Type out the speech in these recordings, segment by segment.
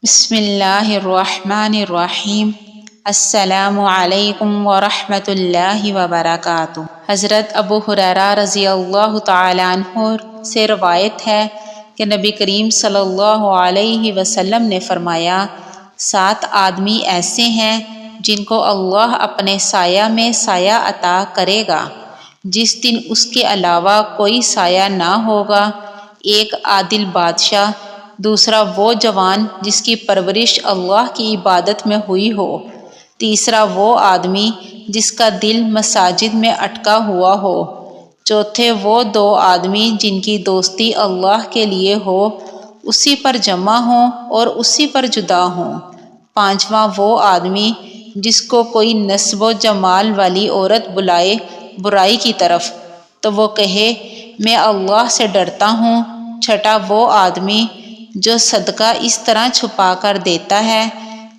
بسم اللہ الرحمن الرحیم۔ السلام علیکم ورحمۃ اللہ وبرکاتہ۔ حضرت ابو ہریرہ رضی اللہ تعالیٰ عنہ سے روایت ہے کہ نبی کریم صلی اللہ علیہ وسلم نے فرمایا، 7 آدمی ایسے ہیں جن کو اللہ اپنے سایہ میں سایہ عطا کرے گا جس دن اس کے علاوہ کوئی سایہ نہ ہوگا۔ ایک عادل بادشاہ، دوسرا وہ جوان جس کی پرورش اللہ کی عبادت میں ہوئی ہو، تیسرا وہ آدمی جس کا دل مساجد میں اٹکا ہوا ہو، چوتھے وہ 2 آدمی جن کی دوستی اللہ کے لیے ہو، اسی پر جمع ہوں اور اسی پر جدا ہوں، پانچواں وہ آدمی جس کو کوئی نسب و جمال والی عورت بلائے برائی کی طرف تو وہ کہے میں اللہ سے ڈرتا ہوں، چھٹا وہ آدمی جو صدقہ اس طرح چھپا کر دیتا ہے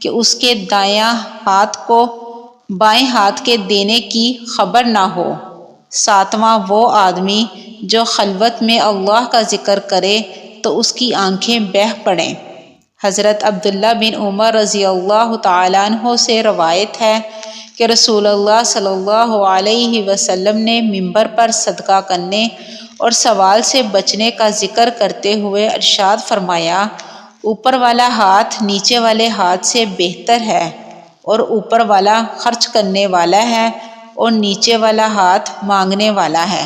کہ اس کے دایاں ہاتھ کو بائیں ہاتھ کے دینے کی خبر نہ ہو، ساتواں وہ آدمی جو خلوت میں اللہ کا ذکر کرے تو اس کی آنکھیں بہہ پڑیں۔ حضرت عبداللہ بن عمر رضی اللہ تعالیٰ عنہ سے روایت ہے کہ رسول اللہ صلی اللہ علیہ وسلم نے ممبر پر صدقہ کرنے اور سوال سے بچنے کا ذکر کرتے ہوئے ارشاد فرمایا، اوپر والا ہاتھ نیچے والے ہاتھ سے بہتر ہے، اور اوپر والا خرچ کرنے والا ہے اور نیچے والا ہاتھ مانگنے والا ہے۔